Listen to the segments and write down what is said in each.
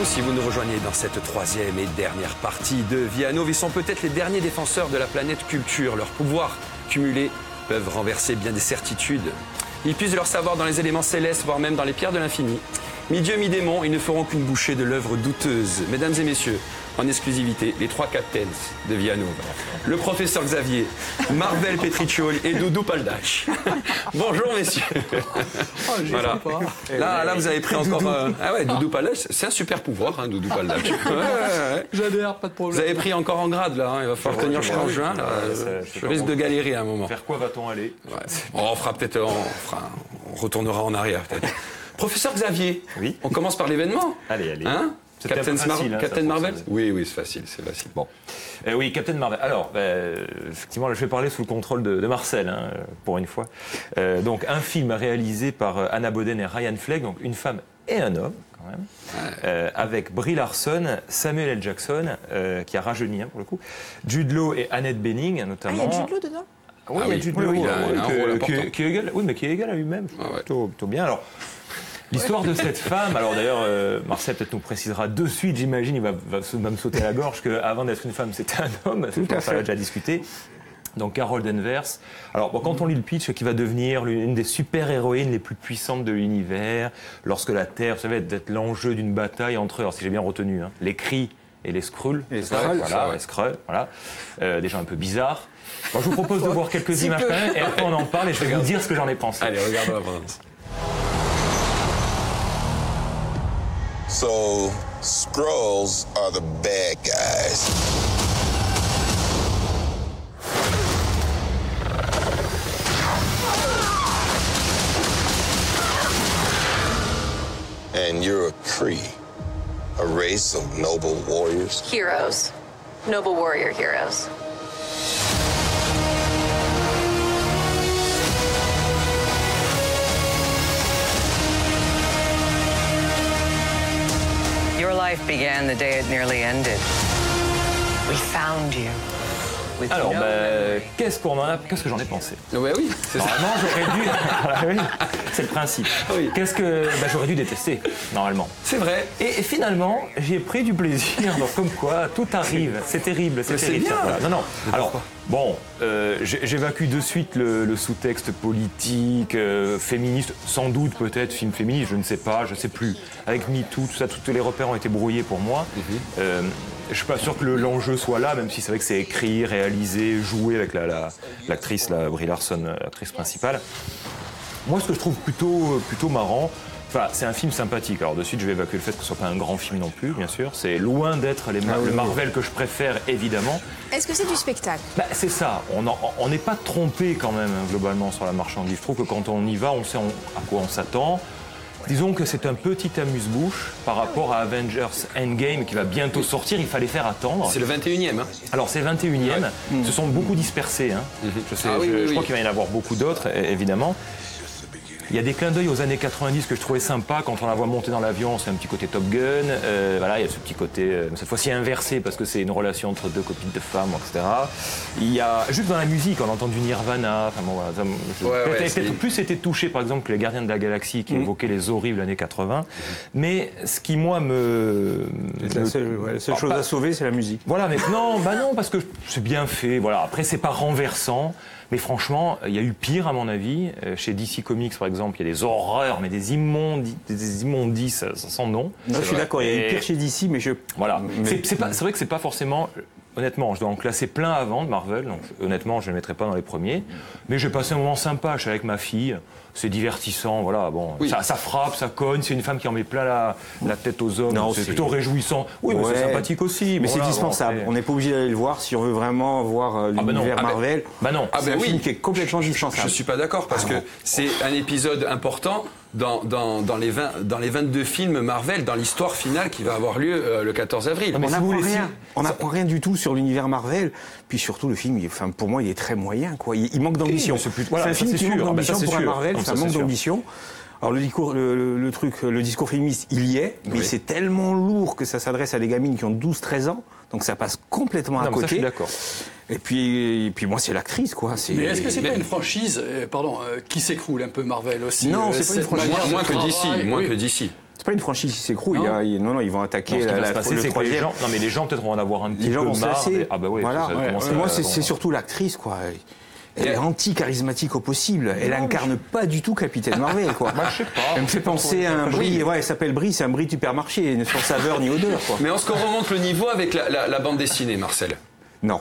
si vous nous rejoignez dans cette troisième et dernière partie de Vie à Nouveau. Ils sont peut-être les derniers défenseurs de la planète culture. Leurs pouvoirs cumulés peuvent renverser bien des certitudes. Ils puisent leur savoir dans les éléments célestes, voire même dans les pierres de l'infini. Mi-dieu, mi-démon, ils ne feront qu'une bouchée de l'œuvre douteuse. Mesdames et messieurs, en exclusivité, les trois captains de Vie à Nouveau. Le professeur Xavier, Marvel Petriccioli et Doudou Paldache. Bonjour messieurs. Oh, voilà. Là, vous avez pris encore... Ah ouais, Doudou Paldache, c'est un super pouvoir, hein, Doudou Paldache. Ouais. J'adhère, pas de problème. Vous avez pris encore en grade, là. Hein. Il va falloir tenir jusqu'en juin. Là. Je risque de galérer à un moment. Vers quoi va-t-on aller? On fera peut-être... On retournera en arrière, peut-être. Professeur Xavier, oui. On commence par l'événement. Allez. Hein, Captain Marvel. Ça, Oui, c'est facile. Bon. Oui, Captain Marvel. Alors, effectivement, je vais parler sous le contrôle de Marcel, hein, pour une fois. Donc, un film réalisé par Anna Boden et Ryan Fleck, donc une femme et un homme, quand même, avec Brie Larson, Samuel L. Jackson, qui a rajeuni, hein, pour le coup, Jude Law et Annette Bening, notamment. Il y a Jude Law dedans? Oui, il y a Jude Law, il a un rôle important. qui est égal à lui-même, plutôt bien. Alors, l'histoire de cette femme, alors d'ailleurs, Marcel peut-être nous précisera de suite, j'imagine, il va me sauter à la gorge, qu'avant d'être une femme, c'était un homme, ça l'a déjà discuté. Donc Carol Danvers. Alors bon, quand on lit le pitch, qui va devenir l'une des super-héroïnes les plus puissantes de l'univers, lorsque la Terre, vous savez, d'être l'enjeu d'une bataille entre, alors si j'ai bien retenu, hein, les Kree et les Skrull. Les Skrull, voilà, les Skrull, voilà. Des gens un peu bizarres. Bon, je vous propose de voir quelques images quand même, et après on en parle et je vais vous dire ce que j'en ai pensé. Allez, regardons la bande-annonce. So, Skrulls are the bad guys. And you're a Kree, a race of noble warriors. Heroes. Noble warrior heroes. Your life began the day it nearly ended. We found you. With Alors, no memory. qu'est-ce que j'en ai pensé? Ouais, oui, c'est ça. Normalement, j'aurais dû... Voilà, oui, c'est le principe. Oui. J'aurais dû détester, normalement. C'est vrai. Et finalement, j'y ai pris du plaisir. Donc, comme quoi, tout arrive. C'est terrible, c'est terrifiant. bien. Voilà. Non. Alors, bon, j'évacue de suite le sous-texte politique, féministe, sans doute peut-être film féministe, je ne sais pas, je ne sais plus. Avec MeToo, tout ça, tous les repères ont été brouillés pour moi. Je suis pas sûr que l'enjeu soit là, même si c'est vrai que c'est écrit, réalisé, joué avec l'actrice, Brie Larson, l'actrice principale. Moi, ce que je trouve plutôt marrant, enfin, c'est un film sympathique. Alors, de suite, je vais évacuer le fait que ce soit pas un grand film non plus, bien sûr. C'est loin d'être le Marvel que je préfère, évidemment. Est-ce que c'est du spectacle? C'est ça. On n'est pas trompé quand même, globalement, sur la marchandise. Je trouve que quand on y va, on sait à quoi on s'attend. Disons que c'est un petit amuse-bouche par rapport à Avengers Endgame qui va bientôt sortir. Il fallait faire attendre. C'est le 21e. Hein. Alors, c'est le 21e. Ouais. Se sont beaucoup dispersés. Hein. Je crois qu'il va y en avoir beaucoup d'autres, évidemment. Il y a des clins d'œil aux années 90 que je trouvais sympa quand on la voit monter dans l'avion, c'est un petit côté Top Gun. Voilà, il y a ce petit côté, cette fois-ci inversé parce que c'est une relation entre deux copines de femmes, etc. Il y a juste dans la musique, on entend du Nirvana. Enfin bon, voilà, peut-être plus été touché par exemple que les Gardiens de la Galaxie qui évoquaient les horribles années 80. Mais ce qui moi la seule chose à sauver, c'est la musique. Voilà, mais non, parce que c'est bien fait. Voilà, après c'est pas renversant. Mais franchement, il y a eu pire à mon avis. Chez DC Comics, par exemple, il y a des horreurs, mais des immondices sans nom. Non, je suis d'accord, il y a eu pire chez DC, mais Voilà. C'est vrai que c'est pas forcément... Honnêtement, je dois en classer plein avant de Marvel, donc honnêtement, je ne les mettrai pas dans les premiers. Mais j'ai passé un moment sympa, je suis avec ma fille, c'est divertissant, voilà, bon, ça frappe, ça cogne, c'est une femme qui en met plein la tête aux hommes, c'est plutôt réjouissant. Oui, mais c'est sympathique aussi. Mais c'est dispensable, on n'est pas obligé d'aller le voir si on veut vraiment voir l'univers Marvel. C'est un film qui est complètement dispensable. Je suis pas d'accord, parce que c'est un épisode important dans les 22 films Marvel, dans l'histoire finale qui va avoir lieu le 14 avril. On n'apprend rien du tout sur l'univers Marvel, puis surtout le film, pour moi, il est très moyen, quoi. Il manque d'ambition. C'est un film qui manque d'ambition pour un Marvel, c'est un manque d'ambition. Alors le discours féministe, il y est, mais c'est tellement lourd que ça s'adresse à des gamines qui ont 12-13 ans, donc ça passe complètement à côté. Ça, je suis d'accord. Et puis moi, c'est l'actrice, quoi. Mais est-ce que c'est pas une franchise, qui s'écroule un peu Marvel aussi? Non, c'est pas une franchise. Moins que d'ici. C'est pas une franchise qui s'écroule. Non, ils vont attaquer le troisième. Non, mais les gens peut-être vont en avoir un petit peu marre. Ah bah ouais. Voilà. Moi, c'est surtout l'actrice, quoi. Elle est anti-charismatique au possible. Elle incarne pas du tout Capitaine Marvel, quoi. Je sais pas. Elle me fait penser à un brie. Ouais, elle s'appelle Brie, c'est un brie supermarché, sans saveur ni odeur, quoi. Mais est-ce qu'on remonte le niveau avec la bande dessinée, Marcel? Non.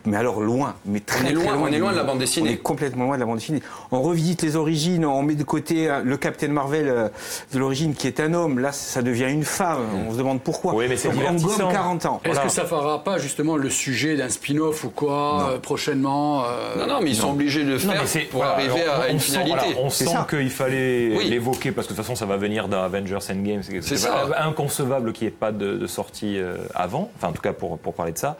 Mais alors loin, mais très loin. On est loin de la bande dessinée. On est complètement loin de la bande dessinée. On revisite les origines, on met de côté le Captain Marvel de l'origine qui est un homme. Là, ça devient une femme. On se demande pourquoi. Oui, mais c'est on gomme 40 ans. Est-ce que ça fera pas justement le sujet d'un spin-off ou quoi prochainement Non, mais ils sont obligés de le faire pour arriver à une finalité. On sent qu'il fallait l'évoquer parce que de toute façon, ça va venir dans Avengers Endgame. C'est inconcevable qu'il n'y ait pas de sortie avant. Enfin, en tout cas, pour parler de ça.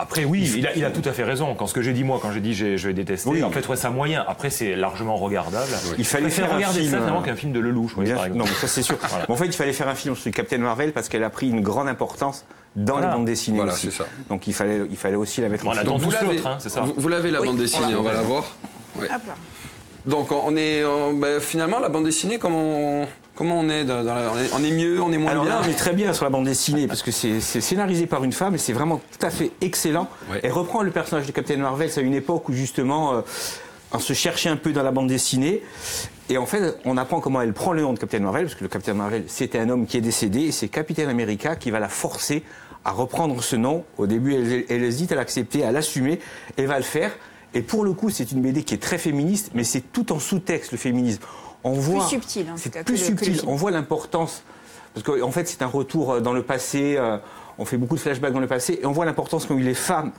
Après, oui, il a tout à fait raison. Quand j'ai dit je vais détester, en fait, c'est un moyen. Après, c'est largement regardable. Oui. Il fallait faire regarder ça finalement qu'un film de Lelouch, par exemple. Non, ça c'est sûr. Voilà. En fait, il fallait faire un film sur Captain Marvel parce qu'elle a pris une grande importance dans les bandes dessinées aussi. C'est ça. Donc il fallait aussi la mettre en film. On attend tous l'autre, c'est ça. Vous l'avez la bande dessinée, on va la voir. Ouais. Donc finalement, la bande dessinée, comment on est on est mieux, on est moins bien. Là, on est très bien sur la bande dessinée parce que c'est scénarisé par une femme et c'est vraiment tout à fait excellent. Ouais. Elle reprend le personnage de Captain Marvel, c'est à une époque où justement on se cherchait un peu dans la bande dessinée. Et en fait, on apprend comment elle prend le nom de Captain Marvel, parce que le Captain Marvel, c'était un homme qui est décédé, et c'est Captain America qui va la forcer à reprendre ce nom. Au début, elle hésite à l'accepter, à l'assumer, elle va le faire. Et pour le coup, c'est une BD qui est très féministe, mais c'est tout en sous-texte, le féminisme. On voit, plus subtil, c'est plus subtil. On voit l'importance, parce qu'en fait, c'est un retour dans le passé. On fait beaucoup de flashbacks dans le passé, et on voit l'importance qu'ont eu les femmes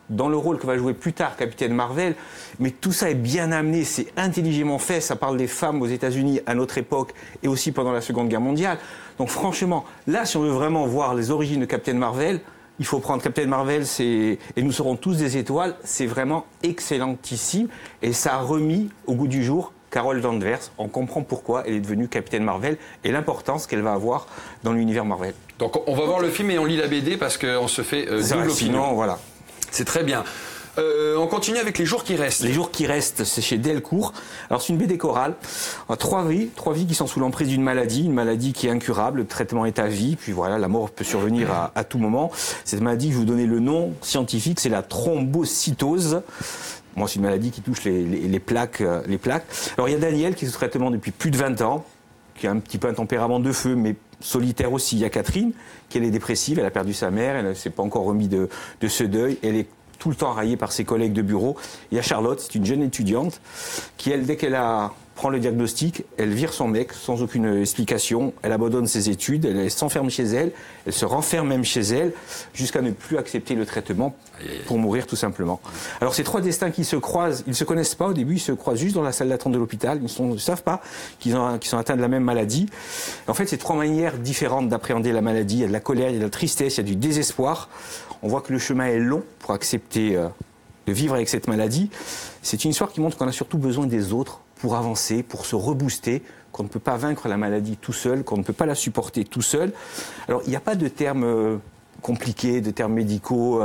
dans le rôle que va jouer plus tard Capitaine Marvel. Mais tout ça est bien amené, c'est intelligemment fait. Ça parle des femmes aux États-Unis à notre époque et aussi pendant la Seconde Guerre mondiale. Donc franchement, là, si on veut vraiment voir les origines de Captain Marvel, il faut prendre Captain Marvel, et nous serons tous des étoiles. C'est vraiment excellentissime, et ça a remis au goût du jour Carol Danvers. On comprend pourquoi elle est devenue Capitaine Marvel et l'importance qu'elle va avoir dans l'univers Marvel. Donc on va voir le film et on lit la BD parce qu'on se fait double opinion. Sinon, voilà. C'est très bien. On continue avec Les Jours qui restent. Les Jours qui restent, c'est chez Delcourt. Alors c'est une BD chorale. Trois vies qui sont sous l'emprise d'une maladie, une maladie qui est incurable, le traitement est à vie, puis voilà, la mort peut survenir à tout moment. Cette maladie, je vais vous donner le nom scientifique, c'est la thrombocytose. Moi, c'est une maladie qui touche les plaques. Alors il y a Daniel qui est sous traitement depuis plus de 20 ans, qui a un petit peu un tempérament de feu, mais solitaire aussi. Il y a Catherine, qui elle est dépressive, elle a perdu sa mère, elle ne s'est pas encore remis de ce deuil, elle est tout le temps raillée par ses collègues de bureau. Il y a Charlotte, c'est une jeune étudiante, qui elle, dès qu'elle prend le diagnostic, elle vire son mec sans aucune explication, elle abandonne ses études, elle s'enferme chez elle se renferme même chez elle, jusqu'à ne plus accepter le traitement pour mourir tout simplement. Alors ces trois destins qui se croisent, ils ne se connaissent pas au début, ils se croisent juste dans la salle d'attente de l'hôpital, ils ne savent pas qu'ils sont atteints de la même maladie. En fait, c'est trois manières différentes d'appréhender la maladie, il y a de la colère, il y a de la tristesse, il y a du désespoir. On voit que le chemin est long pour accepter de vivre avec cette maladie. C'est une histoire qui montre qu'on a surtout besoin des autres pour avancer, pour se rebooster, qu'on ne peut pas vaincre la maladie tout seul, qu'on ne peut pas la supporter tout seul. Alors, il n'y a pas de termes compliqués, de termes médicaux.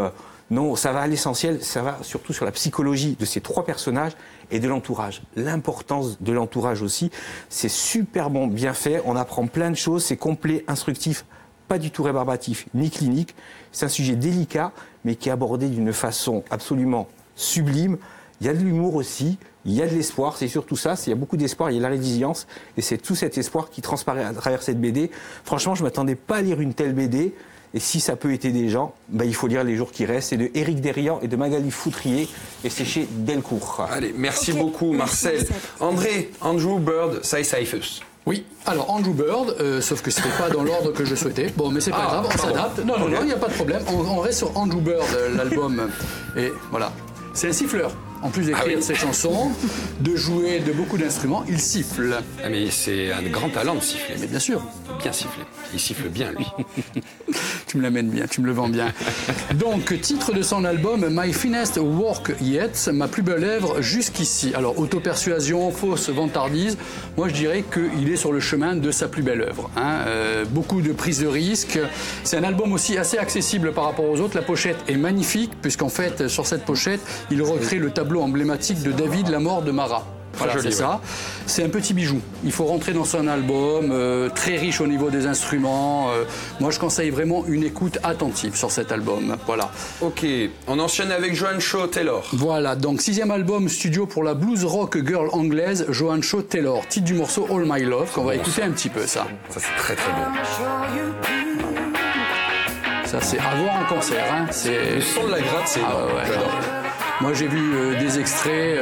Non, ça va à l'essentiel, ça va surtout sur la psychologie de ces trois personnages et de l'entourage. L'importance de l'entourage aussi, c'est super bon, bien fait, on apprend plein de choses, c'est complet, instructif, pas du tout rébarbatif ni clinique. C'est un sujet délicat, mais qui est abordé d'une façon absolument sublime. Il y a de l'humour aussi, il y a de l'espoir, c'est surtout ça, il y a beaucoup d'espoir, il y a de la résilience, et c'est tout cet espoir qui transparaît à travers cette BD. Franchement, je ne m'attendais pas à lire une telle BD, et si ça peut aider des gens, il faut lire Les Jours qui restent. C'est de Éric Derian et de Magali Foutrier, et c'est chez Delcourt. Allez, merci beaucoup Marcel. Andrew Bird, Sisyphus. Oui, alors Andrew Bird, sauf que c'était pas dans l'ordre que je souhaitais. Bon, mais c'est pas grave, on s'adapte. Non, il n'y a pas de problème. On reste sur Andrew Bird, l'album. Et voilà. C'est un siffleur. En plus d'écrire ses chansons, de jouer de beaucoup d'instruments, il siffle. Ah mais c'est un grand talent de siffler. Mais bien sûr. Bien siffler. Il siffle bien, lui. Tu me l'amènes bien, tu me le vends bien. Donc, titre de son album, My Finest Work Yet, ma plus belle œuvre jusqu'ici. Alors, autopersuasion, fausse vantardise, moi je dirais qu'il est sur le chemin de sa plus belle œuvre. Beaucoup de prises de risques. C'est un album aussi assez accessible par rapport aux autres. La pochette est magnifique, puisqu'en fait, sur cette pochette, il recrée le tableau emblématique de David, la mort de Mara. Voilà, joli, c'est ça. C'est un petit bijou. Il faut rentrer dans son album, très riche au niveau des instruments. Moi, je conseille vraiment une écoute attentive sur cet album. Voilà. Ok, on enchaîne avec Joan Shaw Taylor. Voilà, donc 6e album studio pour la blues rock girl anglaise Joan Shaw Taylor. Titre du morceau All My Love, qu'on va écouter un petit peu, ça. Ça, c'est très très bon. Ça, c'est à voir en concert. Hein. Le son de la gratte, c'est énorme. Ouais, J'adore. Moi, j'ai vu des extraits,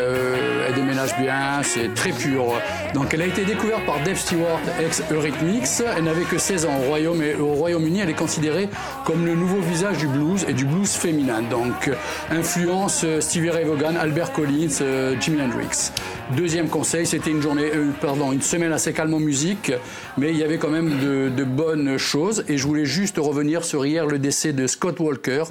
elle déménage bien, c'est très pur. Donc, elle a été découverte par Dave Stewart, ex-Eurythmics. Elle n'avait que 16 ans au Royaume-Uni. Elle est considérée comme le nouveau visage du blues et du blues féminin. Donc, influence Stevie Ray Vaughan, Albert Collins, Jimi Hendrix. Deuxième conseil, c'était une semaine assez calme en musique, mais il y avait quand même de bonnes choses. Et je voulais juste revenir sur hier le décès de Scott Walker,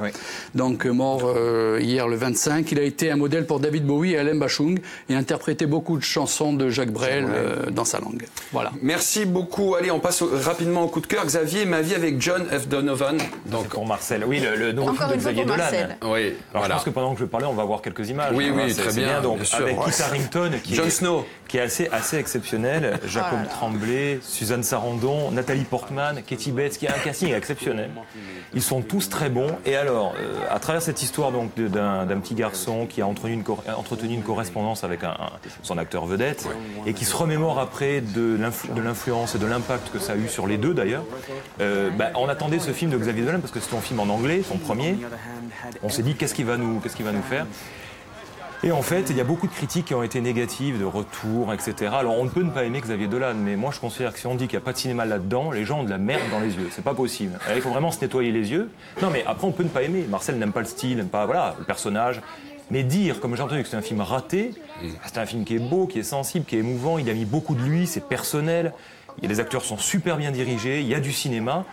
donc mort hier le 25. Il a été un modèle pour David Bowie et Alain Bashung et interprétait beaucoup de chansons de Jacques Brel dans sa langue. Voilà. Merci beaucoup. Allez, on passe rapidement au coup de cœur. Xavier, ma vie avec John F. Donovan. Donc pour Marcel, oui, le nouveau film de Xavier Dolan. Oui, alors, je pense que pendant que je parlais, on va voir quelques images. Oui, très bien. Donc bien sûr. avec Kit Harington, Jon Snow, qui est assez exceptionnel, Jacob Tremblay, Suzanne Sarandon, Nathalie Portman, Katie Bates, qui a un casting exceptionnel. Ils sont tous très bons. Et alors, à travers cette histoire donc d'un petit garçon qui a entretenu une correspondance avec son acteur vedette et qui se remémore après de l'influence et de l'impact que ça a eu sur les deux d'ailleurs, on attendait ce film de Xavier Dolan parce que c'était un film en anglais, son premier. On s'est dit qu'est-ce qu'il va nous faire. Et en fait, il y a beaucoup de critiques qui ont été négatives, de retours, etc. Alors on ne peut ne pas aimer Xavier Dolan, mais moi je considère que si on dit qu'il n'y a pas de cinéma là-dedans, les gens ont de la merde dans les yeux. C'est pas possible. Alors, il faut vraiment se nettoyer les yeux. Non mais après on peut ne pas aimer. Marcel n'aime pas le style, n'aime pas le personnage. Mais dire, comme j'ai entendu que c'est un film raté, c'est un film qui est beau, qui est sensible, qui est émouvant, il a mis beaucoup de lui, c'est personnel, les acteurs sont super bien dirigés, il y a du cinéma.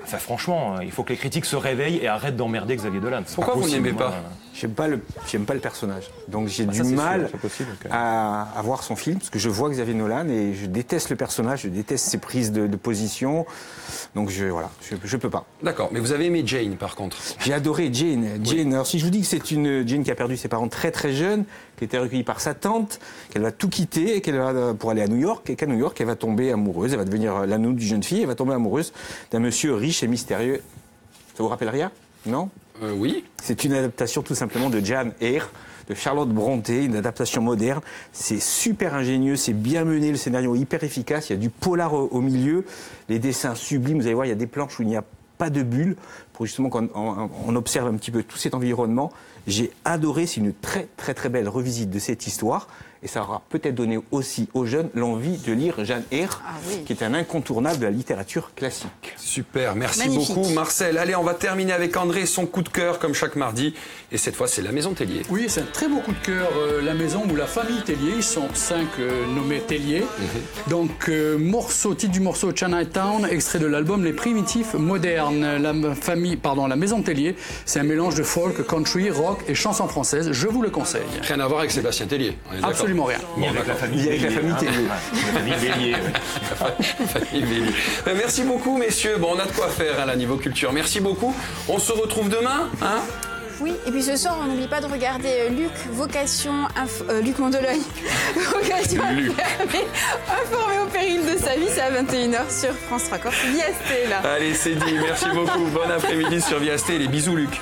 Enfin, franchement, il faut que les critiques se réveillent et arrêtent d'emmerder Xavier Dolan. Pourquoi vous n'aimez pas ? J'aime pas le personnage. Donc j'ai du mal à voir son film, parce que je vois Xavier Dolan et je déteste le personnage, je déteste ses prises de position. Donc je peux pas. D'accord, mais vous avez aimé Jane par contre ? J'ai adoré Jane. Alors si je vous dis que c'est une Jane qui a perdu ses parents très très jeune, qui a été recueillie par sa tante, qu'elle va tout quitter et qu'elle va pour aller à New York, et qu'à New York elle va tomber amoureuse, elle va devenir la nounou d'une jeune fille, elle va tomber amoureuse d'un monsieur riche et mystérieux. Ça vous rappelle rien ? Non ? Oui. C'est une adaptation tout simplement de Jane Eyre, de Charlotte Brontë, une adaptation moderne. C'est super ingénieux, c'est bien mené, le scénario est hyper efficace, il y a du polar au milieu, les dessins sublimes, vous allez voir, il y a des planches où il n'y a pas de bulles, pour justement qu'on observe un petit peu tout cet environnement. J'ai adoré, c'est une très très très belle revisite de cette histoire. Et ça aura peut-être donné aussi aux jeunes l'envie de lire Jane Eyre, qui est un incontournable de la littérature classique. Super, merci Magnifique. beaucoup Marcel. Allez, on va terminer avec André, son coup de cœur comme chaque mardi. Et cette fois, c'est la Maison Tellier. Oui, c'est un très beau coup de cœur, la maison ou la famille Tellier. Ils sont 5 nommés Tellier. Donc, titre du morceau Chinatown, extrait de l'album Les Primitifs Modernes. La Maison Tellier, c'est un mélange de folk, country, rock et chansons françaises. Je vous le conseille. Rien à voir avec Sébastien Tellier. Absolument rien. Ni avec la famille Tellier. La famille Bélier. Merci beaucoup, messieurs. Bon, on a de quoi faire là, niveau culture. Merci beaucoup. On se retrouve demain, hein ? Oui, et puis ce soir, on n'oublie pas de regarder Luc Mandoleuil, Vocation informé au péril de sa vie, c'est à 21h sur France 3 Corse, Viasté, là. Allez, c'est dit. Merci beaucoup. Bon après-midi sur Viasté. Les bisous, Luc.